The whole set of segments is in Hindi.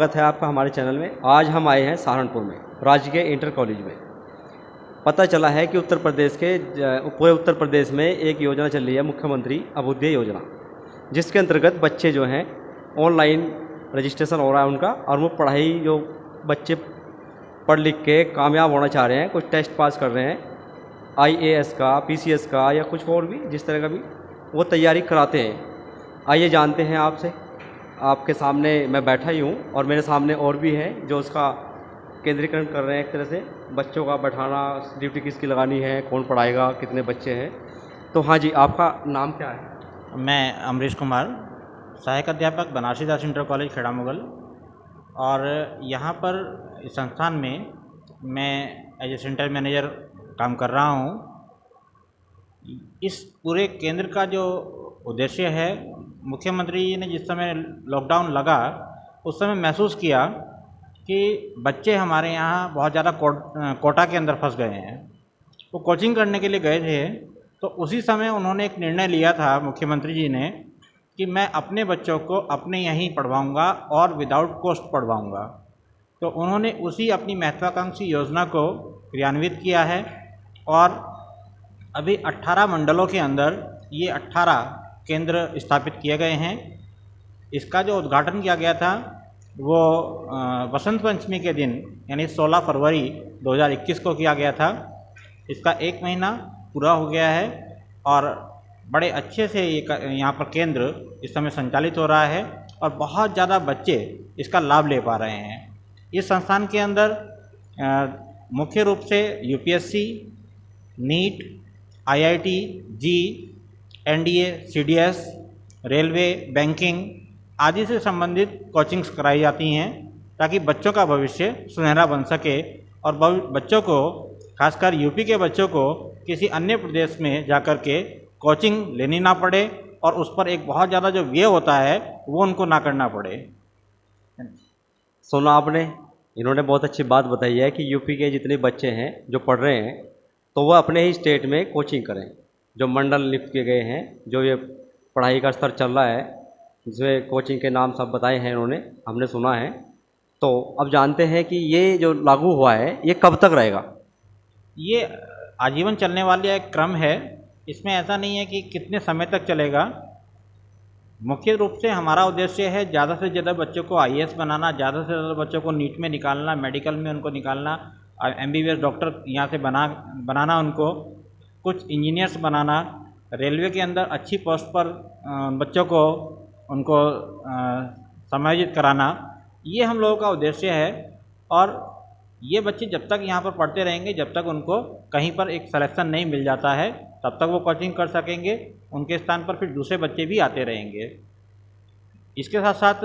स्वागत है आपका हमारे चैनल में। आज हम आए हैं सहारनपुर में राजकीय इंटर कॉलेज में। पता चला है कि पूरे उत्तर प्रदेश में एक योजना चल रही है, मुख्यमंत्री अभ्युदय योजना, जिसके अंतर्गत बच्चे जो हैं ऑनलाइन रजिस्ट्रेशन हो रहा है उनका, और वो पढ़ाई जो बच्चे पढ़ लिख के कामयाब होना चाह रहे हैं, कुछ टेस्ट पास कर रहे हैं IAS का, PCS का या कुछ और भी जिस तरह का भी वो तैयारी कराते हैं। आइए जानते हैं आपसे। आपके सामने मैं बैठा ही हूँ और मेरे सामने और भी हैं जो उसका केंद्रीकरण कर रहे हैं। एक तरह से बच्चों का बैठाना, ड्यूटी किसकी लगानी है, कौन पढ़ाएगा, कितने बच्चे हैं। तो हाँ जी, आपका नाम क्या है? मैं अमरीश कुमार, सहायक अध्यापक बनारसी दास इंटर कॉलेज खेड़ा मुगल, और यहाँ पर इस संस्थान में मैं एज ए सेंटर मैनेजर काम कर रहा हूँ। इस पूरे केंद्र का जो उद्देश्य है, मुख्यमंत्री जी ने जिस समय लॉकडाउन लगा उस समय महसूस किया कि बच्चे हमारे यहाँ बहुत ज़्यादा कोटा के अंदर फंस गए हैं। वो कोचिंग करने के लिए गए थे, तो उसी समय उन्होंने एक निर्णय लिया था मुख्यमंत्री जी ने कि मैं अपने बच्चों को अपने यहीं पढ़वाऊँगा और विदाउट कॉस्ट पढ़वाऊँगा। तो उन्होंने उसी अपनी महत्वाकांक्षी योजना को क्रियान्वित किया है और अभी 18 मंडलों के अंदर ये 18 केंद्र स्थापित किए गए हैं। इसका जो उद्घाटन किया गया था वो वसंत पंचमी के दिन यानी 16 फरवरी 2021 को किया गया था। इसका 1 महीना पूरा हो गया है और बड़े अच्छे से ये यहाँ पर केंद्र इस समय संचालित हो रहा है और बहुत ज़्यादा बच्चे इसका लाभ ले पा रहे हैं। इस संस्थान के अंदर मुख्य रूप से UPSC, नीट, IIT, जी, NDA, CDS, रेलवे, बैंकिंग आदि से संबंधित कोचिंग्स कराई जाती हैं ताकि बच्चों का भविष्य सुनहरा बन सके और बच्चों को, खासकर यूपी के बच्चों को, किसी अन्य प्रदेश में जाकर के कोचिंग लेनी ना पड़े और उस पर एक बहुत ज़्यादा जो व्यय होता है वो उनको ना करना पड़े। सुना आपने, इन्होंने बहुत अच्छी बात बताई है कि यूपी के जितने बच्चे हैं जो पढ़ रहे हैं तो वह अपने ही स्टेट में कोचिंग करें। जो मंडल लिख के गए हैं, जो ये पढ़ाई का स्तर चल रहा है, जिसमें कोचिंग के नाम सब बताए हैं इन्होंने, हमने सुना है। तो अब जानते हैं कि ये जो लागू हुआ है ये कब तक रहेगा? ये आजीवन चलने वाला एक क्रम है। इसमें ऐसा नहीं है कि कितने समय तक चलेगा। मुख्य रूप से हमारा उद्देश्य है ज़्यादा से ज़्यादा बच्चों को IAS बनाना, ज़्यादा से ज़्यादा बच्चों को नीट में निकालना, मेडिकल में उनको निकालना, MBBS डॉक्टर यहाँ से बनाना, उनको कुछ इंजीनियर्स बनाना, रेलवे के अंदर अच्छी पोस्ट पर बच्चों को उनको समायोजित कराना, ये हम लोगों का उद्देश्य है। और ये बच्चे जब तक यहाँ पर पढ़ते रहेंगे, जब तक उनको कहीं पर एक सिलेक्शन नहीं मिल जाता है, तब तक वो कोचिंग कर सकेंगे। उनके स्थान पर फिर दूसरे बच्चे भी आते रहेंगे। इसके साथ साथ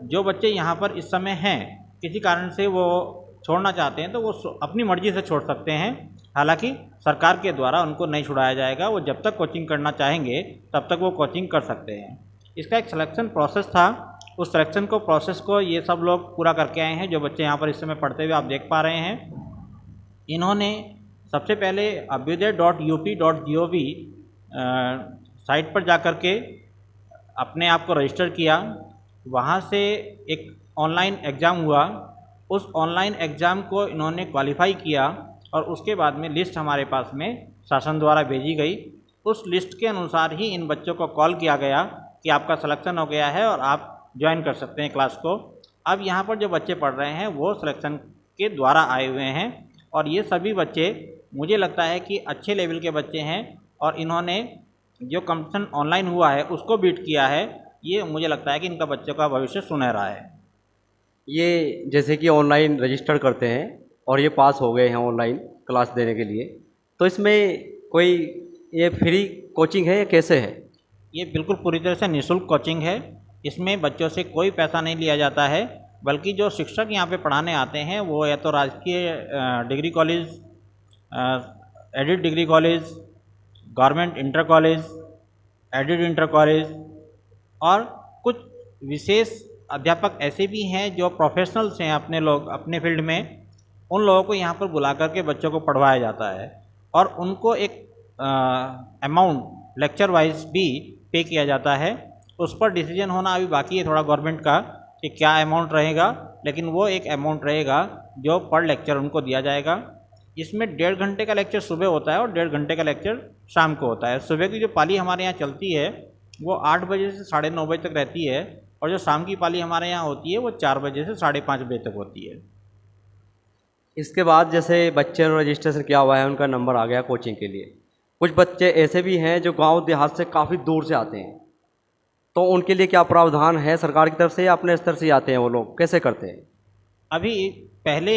जो बच्चे यहाँ पर इस समय हैं, किसी कारण से वो छोड़ना चाहते हैं तो वो अपनी मर्ज़ी से छोड़ सकते हैं। हालांकि सरकार के द्वारा उनको नहीं छुड़ाया जाएगा। वो जब तक कोचिंग करना चाहेंगे तब तक वो कोचिंग कर सकते हैं। इसका एक सिलेक्शन प्रोसेस था, उस सिलेक्शन प्रोसेस को ये सब लोग पूरा करके आए हैं। जो बच्चे यहाँ पर इस समय पढ़ते हुए आप देख पा रहे हैं, इन्होंने सबसे पहले abhyuday.up.gov साइट पर जाकर के अपने आप को रजिस्टर किया। वहाँ से एक ऑनलाइन एग्ज़ाम हुआ, उस ऑनलाइन एग्ज़ाम को इन्होंने क्वालिफाई किया और उसके बाद में लिस्ट हमारे पास में शासन द्वारा भेजी गई। उस लिस्ट के अनुसार ही इन बच्चों को कॉल किया गया कि आपका सिलेक्शन हो गया है और आप ज्वाइन कर सकते हैं क्लास को। अब यहाँ पर जो बच्चे पढ़ रहे हैं वो सिलेक्शन के द्वारा आए हुए हैं और ये सभी बच्चे, मुझे लगता है कि अच्छे लेवल के बच्चे हैं और इन्होंने जो कंपटीशन ऑनलाइन हुआ है उसको बीट किया है। ये मुझे लगता है कि इनका बच्चों का भविष्य सुनहरा है। ये जैसे कि ऑनलाइन रजिस्टर करते हैं और ये पास हो गए हैं ऑनलाइन क्लास देने के लिए, तो इसमें कोई ये फ्री कोचिंग है या कैसे है? ये बिल्कुल पूरी तरह से निःशुल्क कोचिंग है। इसमें बच्चों से कोई पैसा नहीं लिया जाता है, बल्कि जो शिक्षक यहाँ पे पढ़ाने आते हैं वो या तो राजकीय degree college, added degree college, government inter college, added inter college और कुछ विशेष अध्यापक ऐसे भी हैं जो प्रोफेशनल्स हैं अपने फील्ड में। उन लोगों को यहाँ पर बुला करके बच्चों को पढ़वाया जाता है और उनको एक अमाउंट लेक्चर वाइज भी पे किया जाता है। उस पर डिसीजन होना अभी बाकी है थोड़ा गवर्नमेंट का कि क्या अमाउंट रहेगा, लेकिन वो एक अमाउंट रहेगा जो पर लेक्चर उनको दिया जाएगा। इसमें 1.5 घंटे का लेक्चर सुबह होता है और 1.5 घंटे का लेक्चर शाम को होता है। सुबह की जो पाली हमारे यहाँ चलती है वो 8 बजे से 9:30 बजे तक रहती है, और जो शाम की पाली हमारे यहाँ होती है वो 4 बजे से 5:30 बजे तक होती है। इसके बाद जैसे बच्चे ने रजिस्ट्रेशन किया हुआ है, उनका नंबर आ गया कोचिंग के लिए, कुछ बच्चे ऐसे भी हैं जो गांव देहात से काफ़ी दूर से आते हैं, तो उनके लिए क्या प्रावधान है सरकार की तरफ से, या अपने स्तर से ही आते हैं वो लोग, कैसे करते हैं? अभी पहले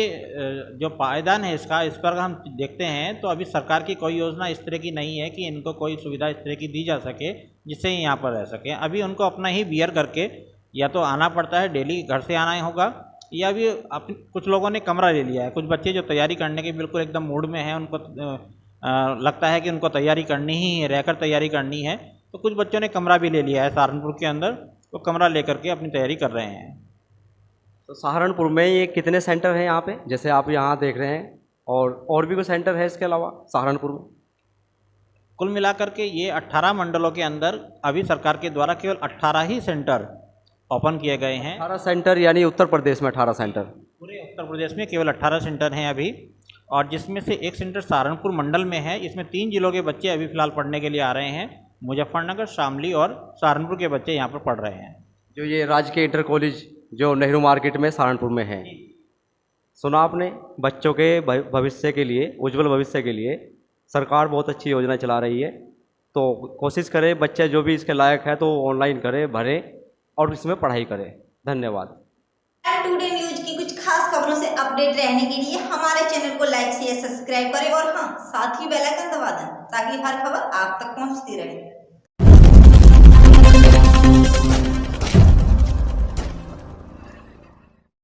जो पायदान है इसका, इस पर हम देखते हैं तो अभी सरकार की कोई योजना इस तरह की नहीं है कि इनको कोई सुविधा इस तरह की दी जा सके जिससे ये यहाँ पर रह सकें। अभी उनको अपना ही बियर करके या तो आना पड़ता है, डेली घर से आना ही होगा, या भी कुछ लोगों ने कमरा ले लिया है। कुछ बच्चे जो तैयारी करने के बिल्कुल एकदम मूड में हैं, उनको लगता है कि उनको तैयारी करनी ही है, रहकर तैयारी करनी है, तो कुछ बच्चों ने कमरा भी ले लिया है सहारनपुर के अंदर, तो कमरा लेकर के अपनी तैयारी कर रहे हैं। तो सहारनपुर में ये कितने सेंटर हैं यहाँ पे, जैसे आप यहाँ देख रहे हैं, और भी कोई सेंटर है इसके अलावा सहारनपुर में? कुल मिलाकर के ये 18 मंडलों के अंदर अभी सरकार के द्वारा केवल 18 ही सेंटर ओपन किए गए हैं। 18 सेंटर, यानी उत्तर प्रदेश में 18 सेंटर? पूरे उत्तर प्रदेश में केवल 18 सेंटर हैं अभी, और जिसमें से एक सेंटर सहारनपुर मंडल में है। इसमें 3 जिलों के बच्चे अभी फ़िलहाल पढ़ने के लिए आ रहे हैं। मुजफ्फरनगर, शामली और सहारनपुर के बच्चे यहाँ पर पढ़ रहे हैं। जो ये राजकीय इंटर कॉलेज जो नेहरू मार्केट में सहारनपुर में है, सुना आपने, बच्चों के भविष्य के लिए, उज्जवल भविष्य के लिए सरकार बहुत अच्छी योजना चला रही है। तो कोशिश करें बच्चे जो भी इसके लायक है तो ऑनलाइन करें, भरें और इसमें पढ़ाई करें। धन्यवाद। टुडे न्यूज की कुछ खास खबरों से अपडेट रहने के लिए हमारे चैनल को लाइक शेयर सब्सक्राइब करें, और हाँ, साथ ही बेल आइकन दबा दें ताकि हर खबर आप तक पहुंचती रहे।